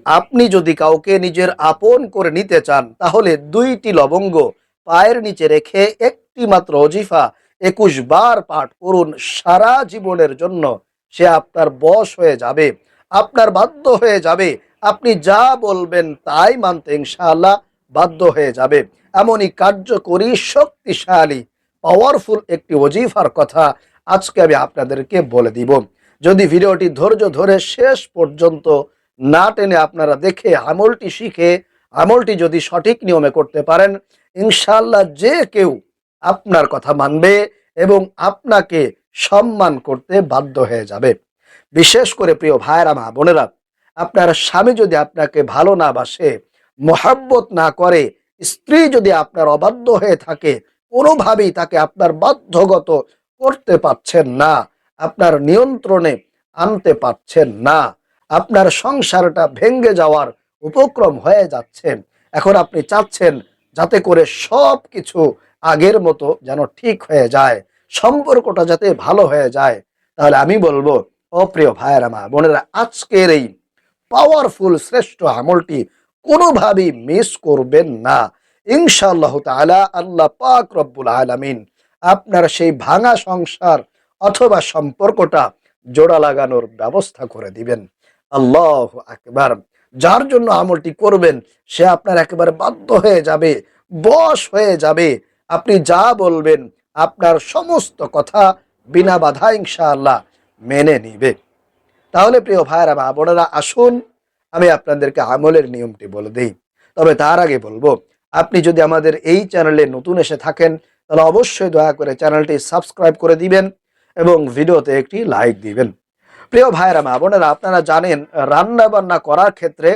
আপনি যদি কাউকে নিজের আপন করে নিতে চান তাহলে 2টি লবঙ্গ পায়ের নিচে রেখে একটি মাত্র ওজিফা 21 বার পাঠ করুন। সারা জীবনের জন্য সে আপনার বশ হয়ে যাবে, আপনার বাধ্য হয়ে যাবে। আপনি যা বলবেন তাই মানতে ইনশাআল্লাহ বাধ্য হয়ে যাবে। এমনই কার্যকরী, শক্তিশালী, পাওয়ারফুল একটি ওজিফার কথা আজকে আমি আপনাদেরকে বলে দিব। যদি ভিডিওটি ধৈর্য ধরে শেষ পর্যন্ত না টেনে আপনারা দেখে আমলটি শিখে আমলটি যদি সঠিক নিয়মে করতে পারেন, ইনশাআল্লাহ যে কেউ আপনার কথা মানবে এবং আপনাকে সম্মান করতে বাধ্য হয়ে যাবে। বিশেষ করে প্রিয় ভাইয়েরা, মা বোনেরা, আপনার স্বামী যদি আপনাকে ভালো না বাসে, মহাব্বত না করে, স্ত্রী যদি আপনার অবাধ্য হয়ে থাকে, কোনোভাবেই তাকে আপনার বাধ্যগত করতে পারছেন না, আপনার নিয়ন্ত্রণে আনতে পারছেন না, আপনার সংসারটা ভেঙে যাওয়ার উপক্রম হয়ে যাচ্ছে, এখন আপনি চাচ্ছেন যাতে করে সব কিছু আগের মতো যেন ঠিক হয়ে যায়, সম্পর্কটা যাতে ভালো হয়ে যায়, তাহলে আমি বলবো, ও প্রিয় ভাইয়েরা, মা বোনেরা, আজকের এই পাওয়ারফুল শ্রেষ্ঠ আমলটি কোনোভাবেই মিস করবেন না। ইনশাআল্লাহ তাআলা আল্লাহ পাক রব্বুল আলামিন আপনার সেই ভাঙা সংসার অথবা সম্পর্কটা জোড়া লাগানোর ব্যবস্থা করে দিবেন। আল্লাহু আকবার। যার জন্য আমলটি করবেন সে আপনার একেবারে বাধ্য হয়ে যাবে, বশ হয়ে যাবে। আপনি যা বলবেন আপনার সমস্ত কথা বিনা বাধা ইনশাআল্লাহ মেনে নিবে। তাহলে প্রিয় ভাইয়েরা, মা বোনেরা, আসুন আমি আপনাদেরকে আমলের নিয়মটি বলে দিই। তবে তার আগে বলবো, আপনি যদি আমাদের এই চ্যানেলে নতুন এসে থাকেন তাহলে অবশ্যই দয়া করে চ্যানেলটি সাবস্ক্রাইব করে দিবেন এবং ভিডিওতে একটি লাইক দিবেন। প্রিয় ভাইয়েরা, মা বোনেরা, আপনারা জানেন রান্না বান্না করার ক্ষেত্রে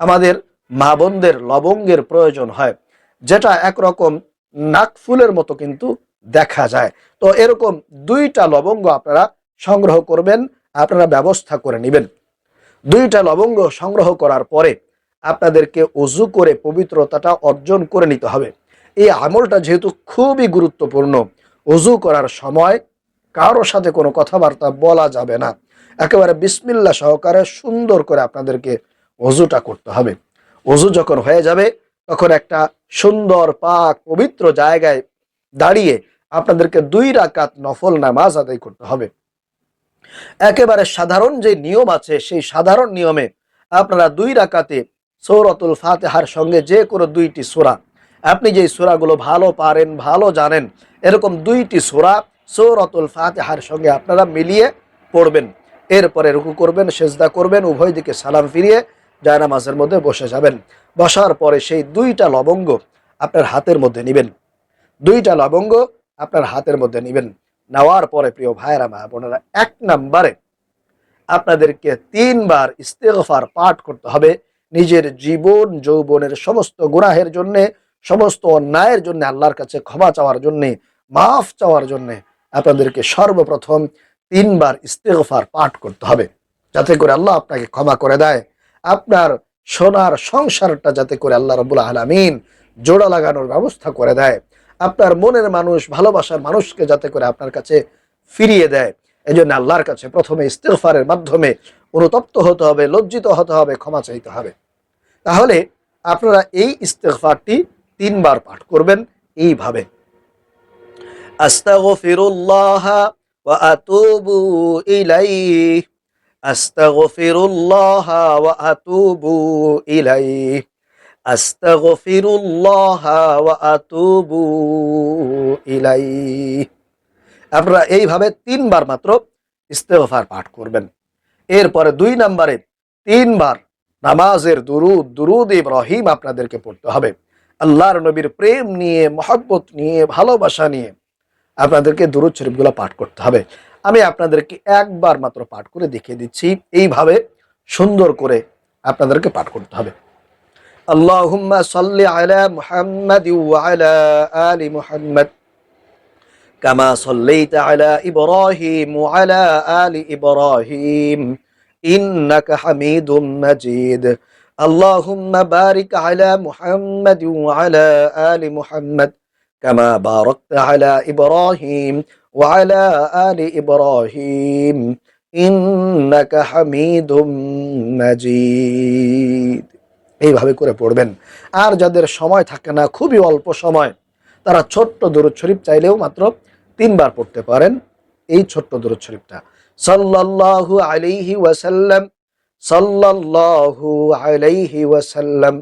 আমাদের মা বোনদের লবঙ্গের প্রয়োজন হয়, যেটা একরকম নাকফুলের মতো কিন্তু দেখা যায়। তো এরকম 2টা লবঙ্গ আপনারা সংগ্রহ করবেন, আপনারা ব্যবস্থা করে নেবেন। 2টা লবঙ্গ সংগ্রহ করার পরে আপনাদেরকে ওযু করে পবিত্রতাটা অর্জন করে নিতে হবে। এই আমলটা যেহেতু খুবই গুরুত্বপূর্ণ, ওযু করার সময় কারোর সাথে কোনো কথাবার্তা বলা যাবে না, একেবারে বিসমিল্লাহ সহকারে সুন্দর করে আপনাদেরকে ওযুটা করতে হবে। ওযু যখন হয়ে যাবে তখন একটা সুন্দর পাক পবিত্র জায়গায় দাঁড়িয়ে আপনাদেরকে 2 রাকাত নফল নামাজ আদায় করতে হবে। একেবারে সাধারণ যে নিয়ম আছে সেই সাধারণ নিয়মে আপনারা 2 রাকাতে সূরাতুল ফাতিহার সঙ্গে যে কোনো 2টি সূরা, আপনি যেই সূরাগুলো ভালো পারেন, ভালো জানেন, এরকম 2টি সূরা সূরাতুল ফাতিহার সঙ্গে আপনারা মিলিয়ে পড়বেন। এরপরে রুকু করবেন, সেজদা করবেন, উভয় দিকে সালাম ফিরিয়ে জায়নামাজের মধ্যে বসে যাবেন। বসার পরে সেই 2টা লবঙ্গ আপনার হাতের মধ্যে নেবেন। 2টা লবঙ্গ আপনার হাতের মধ্যে নেবেন। নেওয়ার পরে প্রিয় ভাইয়েরা, মা বোনেরা, 1 নম্বরে আপনাদেরকে 3 বার ইস্তেগফার পাঠ করতে হবে। নিজের জীবন যৌবনের সমস্ত গুনাহের জন্যে, সমস্ত অন্যায়ের জন্য আল্লাহর কাছে ক্ষমা চাওয়ার জন্যে, মাফ চাওয়ার জন্যে আপনাদেরকে সর্বপ্রথম 3 বার ইস্তেগফার পাঠ করতে হবে, যাতে করে আল্লাহ আপনাকে ক্ষমা করে দেয়, আপনার সোনার সংসারটা যাতে করে আল্লাহ রাব্বুল আলামিন জোড়া লাগানোর ব্যবস্থা করে দেয়, আপনার মনের মানুষ, ভালোবাসার মানুষকে যাতে করে আপনার কাছে ফিরিয়ে দেয়। এজন্য আল্লাহর কাছে প্রথমে ইস্তিগফারের মাধ্যমে অনুতপ্ত হতে হবে, লজ্জিত হতে হবে, ক্ষমা চাইতে হবে। তাহলে আপনারা এই ইস্তিগফারটি 3 বার পাঠ করবেন এইভাবে: আস্তাগফিরুল্লাহ ওয়া আতুবু ইলাইহি, আস্তাগফিরুল্লাহ ওয়া আতুবু ইলাইহি, আস্তাগফিরুল্লাহ ওয়া আতুবু ইলাইহি। আপনারা এইভাবে 3 বার মাত্র ইস্তেগফার পাঠ করবেন। এরপরে 2 নম্বরে 3 বার নামাজের দুরুদ ইব্রাহিম আপনাদেরকে পড়তে হবে। আল্লাহর নবীর প্রেম নিয়ে, মহব্বত নিয়ে, ভালোবাসা নিয়ে আপনাদেরকে দুরুদ শরীফগুলো পাঠ করতে হবে। আমি আপনাদেরকে একবার মাত্র পাঠ করে দেখিয়ে দিচ্ছি, এইভাবে সুন্দর করে আপনাদেরকে পাঠ করতে হবে। আল্লাহুম্মা সাল্লি আলা মুহাম্মাদ ওয়া আলা আলি মুহাম্মাদ কামা সাল্লাইতা আলা ইব্রাহিম ওয়া আলা আলি ইব্রাহিম ইন্নাকা হামিদুম মাজিদ। আল্লাহুম্মা বারিক আলা মুহাম্মাদ ওয়া আলা আলি মুহাম্মাদ কামা বারাকতা আলা ইব্রাহিম ওয়া আলা আলি ইব্রাহিম ইন্নাকা হামিদুম মাজিদ। এইভাবে করে পড়বেন। আর যাদের সময় থাকে না, খুবই অল্প সময়, তারা ছোট্ট দরুদ শরীফ চাইলেও মাত্র 3 বার পড়তে পারেন। এই ছোট্ট দরুদ শরীফটা, সাল্লাল্লাহু আলাইহি ওয়াসাল্লাম, সাল্লাল্লাহু আলাইহি ওয়াসাল্লাম,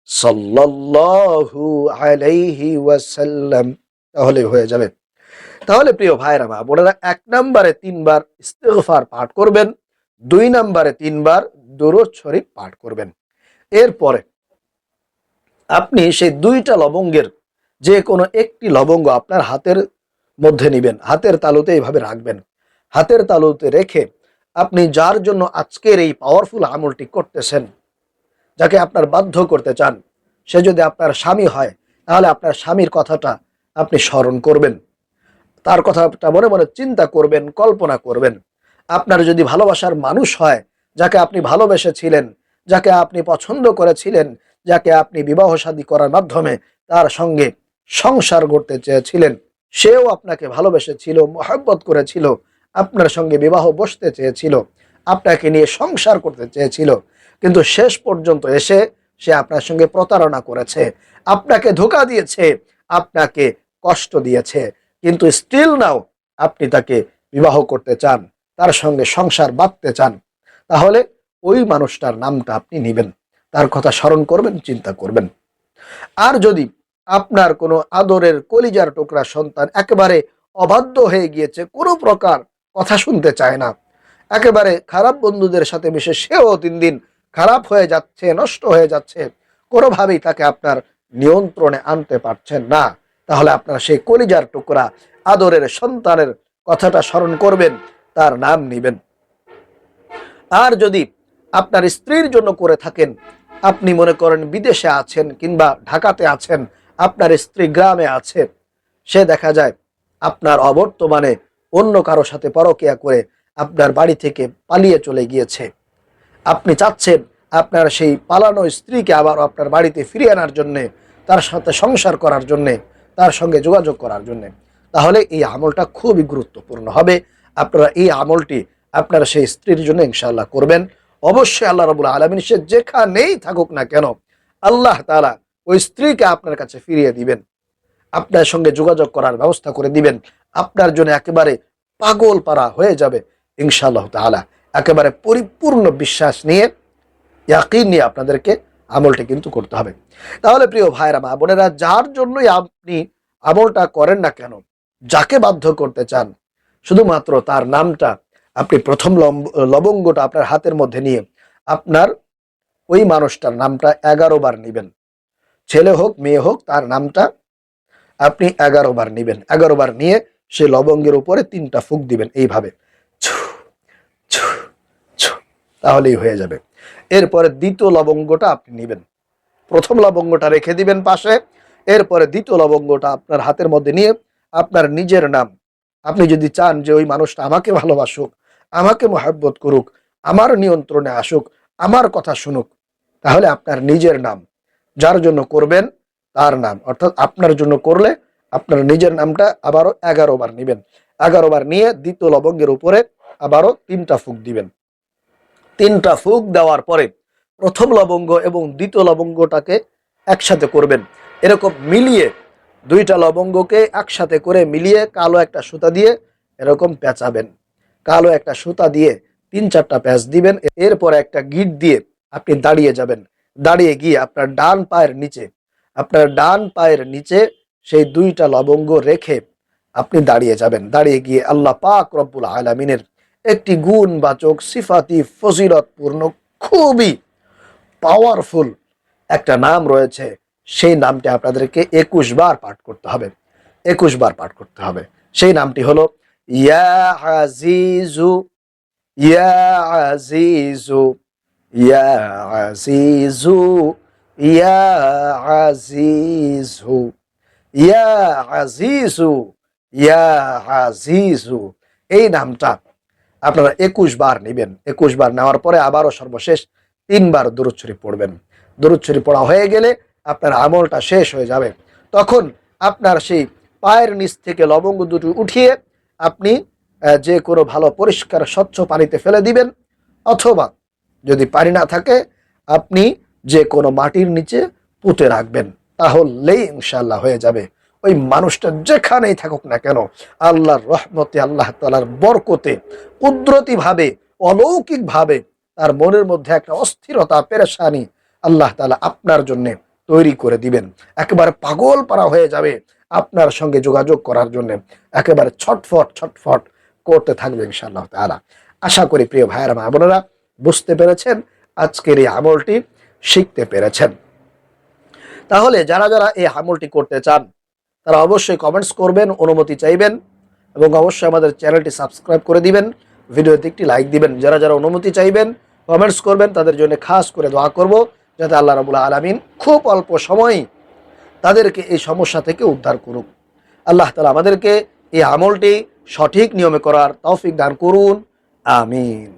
সাল্লাল্লাহু আলাইহি ওয়াসাল্লাম, তাহলে হয়ে যাবে। তাহলে প্রিয় ভাইরা মা বোনেরা, 1 নম্বরে 3 বার ইস্তিগফার পাঠ করবেন, 2 নম্বরে 3 বার দরুদ শরীফ পাঠ করবেন। এরপরে আপনি সেই 2টা লবঙ্গের যে কোনো একটি লবঙ্গ আপনার হাতের মধ্যে নেবেন, হাতের তালুতে এইভাবে রাখবেন। হাতের তালুতে রেখে আপনি যার জন্য আজকের এই পাওয়ারফুল আমলটি করতেছেন, যাকে আপনার বাধ্য করতে চান, সে যদি আপনার স্বামী হয়, তাহলে আপনার স্বামীর কথাটা আপনি স্মরণ করবেন, তার কথাটা মনে মনে চিন্তা করবেন, কল্পনা করবেন। আপনার যদি ভালোবাসার মানুষ হয়, যাকে আপনি ভালোবেসেছিলেন, যাকে আপনি পছন্দ করেছিলেন, যাকে আপনি বিবাহ শাদী করার মাধ্যমে তার সঙ্গে সংসার করতে চেয়েছিলেন, সেও আপনাকে ভালোবেসেছিল, মহব্বত করেছিল, আপনার সঙ্গে বিবাহ বসতে চেয়েছিল, আপনাকে নিয়ে সংসার করতে চেয়েছিল, কিন্তু শেষ পর্যন্ত এসে সে আপনার সঙ্গে প্রতারণা করেছে, আপনাকে ধোঁকা দিয়েছে, আপনাকে কষ্ট দিয়েছে, কিন্তু স্টিল নাও আপনি তাকে বিবাহ করতে চান, তার সঙ্গে সংসার বাঁধতে চান, তাহলে ওই মানুষটার নামটা আপনি নেবেন, তার কথা স্মরণ করবেন, চিন্তা করবেন। আর যদি আপনার কোনো আদরের কলিজার টুকরা সন্তান একেবারে অবাধ্য হয়ে গিয়েছে, কোনো প্রকার কথা শুনতে চায় না, একেবারে খারাপ বন্ধুদের সাথে মিশে সেও দিন দিন খারাপ হয়ে যাচ্ছে, নষ্ট হয়ে যাচ্ছে, কোনোভাবেই তাকে আপনার নিয়ন্ত্রণে আনতে পারছেন না, তাহলে আপনার সেই কলিজার টুকরা আদরের সন্তানের কথাটা স্মরণ করবেন, তার নাম নেবেন। আর যদি আপনার স্ত্রীর জন্য করে থাকেন, আপনি মনে করেন বিদেশে আছেন কিংবা ঢাকাতে আছেন, আপনার স্ত্রী গ্রামে আছে, সে দেখা যায় আপনার অবর্তমানে অন্য কারো সাথে পরকীয়া করে আপনার বাড়ি থেকে পালিয়ে চলে গিয়েছে, আপনি চাচ্ছেন আপনার সেই পালানো স্ত্রীকে আবার আপনার বাড়িতে ফিরিয়ে আনার জন্যে, তার সাথে সংসার করার জন্যে, তার সঙ্গে যোগাযোগ করার জন্যে, তাহলে এই আমলটা খুবই গুরুত্বপূর্ণ হবে। আপনারা এই আমলটি আপনার সেই স্ত্রীর জন্য ইনশাআল্লাহ করবেন। অবশ্যই আল্লাহ রাব্বুল আলামিন সে যেখানেই থাকুক না কেন, আল্লাহ তাআলা ওই স্ত্রীকে আপনার কাছে ফিরিয়ে দিবেন, আপনার সঙ্গে যোগাযোগ করার ব্যবস্থা করে দিবেন, আপনার জন্য একেবারে পাগল পারা হয়ে যাবে ইনশাআল্লাহ তাআলা। একেবারে পরিপূর্ণ বিশ্বাস নিয়ে, ইয়াকিন নিয়ে আপনাদেরকে আমলটি কিন্তু করতে হবে। তাহলে প্রিয় ভাইরা মা বোনেরা, যার জন্যই আপনি আমলটা করেন না কেন, যাকে বাধ্য করতে চান, শুধুমাত্র তার নামটা আপনি প্রথম লবঙ্গটা আপনার হাতের মধ্যে নিয়ে আপনার ওই মানুষটার নামটা 11 বার নেবেন, ছেলে হোক মেয়ে হোক, তার নামটা আপনি 11 বার নেবেন। 11 বার নিয়ে সে লবঙ্গের উপরে 3টা ফুঁক দিবেন, এইভাবে ছু ছু ছু, তাহলেই হয়ে যাবে। এরপরে দ্বিতীয় লবঙ্গটা আপনি নেবেন, প্রথম লবঙ্গটা রেখে দিবেন পাশে, এরপরে দ্বিতীয় লবঙ্গটা আপনার হাতের মধ্যে নিয়ে আপনার নিজের নাম, আপনি যদি চান যে ওই মানুষটা আমাকে ভালোবাসুক, আমাকে মহব্বত করুক, আমার নিয়ন্ত্রণে আসুক, আমার কথা শুনুক, তাহলে আপনার নিজের নাম, যার জন্য করবেন তার নাম, অর্থাৎ আপনার জন্য করলে আপনার নিজের নামটা আবারও 11 বার নেবেন। 11 বার নিয়ে দ্বিতীয় লবঙ্গের উপরে আবারও 3টা ফুঁক দিবেন। 3টা ফুঁক দেওয়ার পরে প্রথম লবঙ্গ এবং দ্বিতীয় লবঙ্গটাকে একসাথে করবেন, এরকম মিলিয়ে 2টা লবঙ্গকে একসাথে করে মিলিয়ে কালো একটা সুতা দিয়ে এরকম পেঁচাবেন, কালো একটা সুতা দিয়ে 3-4টা প্যাঁচ দিবেন। এরপরে একটা গিট দিয়ে আপনি দাঁড়িয়ে যাবেন, দাঁড়িয়ে গিয়ে আপনার ডান পায়ের নিচে সেই 2টা লবঙ্গ রেখে আপনি দাঁড়িয়ে যাবেন। দাঁড়িয়ে গিয়ে আল্লাহ পাক রব্বুল আলামিনের একটি গুণবাচক সিফাতি ফজিলতপূর্ণ খুবই পাওয়ারফুল একটা নাম রয়েছে, সেই নামটি আপনাদেরকে 21 বার পাঠ করতে হবে। 21 বার পাঠ করতে হবে। সেই নামটি হলো ইয়া আজিজু, ইয়া আজিজু, ইয়া আজিজু, ইয়া আজিজু, ইয়া আজিজু, ইয়া আজিজু। এই নামটা আপনারা 21 বার নেবেন। 21 বার নেওয়ার পরে আবারও সর্বশেষ 3 বার দরুদ শরীফ পড়বেন। দরুদ শরীফ পড়া হয়ে গেলে আপনার আমলটা শেষ হয়ে যাবে। তখন আপনার সেই পায়ের নিচ থেকে লবঙ্গ দুটো উঠিয়ে আপনি যে কোনো ভালো পরিষ্কার স্বচ্ছ পানিতে ফেলে দিবেন, অথবা যদি পানি না থাকে আপনি যে কোনো মাটির নিচে পুঁতে রাখবেন, তাহলেই ইনশাআল্লাহ হয়ে যাবে। ওই মানুষটা যেখানেই থাকুক না কেন, আল্লাহর রহমতে, আল্লাহ তাআলার বরকতে, কুদরতিভাবে, অলৌকিকভাবে তার মনের মধ্যে একটা অস্থিরতা, পেরেশানি আল্লাহ তাআলা আপনার জন্য তৈরি করে দিবেন। একেবারে পাগল পারা হয়ে যাবে আপনার সঙ্গে যোগাযোগ করার জন্য, একেবারে ছটফট ছটফট করতে থাকবে ইনশাআল্লাহ তাআলা। আশা করি প্রিয় ভাইয়েরা মা বোনেরা বুঝতে পেরেছেন, আজকের এই আমলটি শিখতে পেরেছেন। তাহলে যারা যারা এই আমলটি করতে চান তারা অবশ্যই কমেন্টস করবেন, অনুমতি চাইবেন, এবং অবশ্যই আমাদের চ্যানেলটি সাবস্ক্রাইব করে দিবেন, ভিডিওতে একটি লাইক দিবেন। যারা যারা অনুমতি চাইবেন, কমেন্টস করবেন, তাদের জন্য খাস করে দোয়া করব যাতে আল্লাহ রাব্বুল আলামিন খুব অল্প সময়ই তাদেরকে এই সমস্যা থেকে উদ্ধার করুক। আল্লাহ তাআলা আমাদেরকে এই আমলটি সঠিক নিয়মে করার তৌফিক দান করুন। আমিন।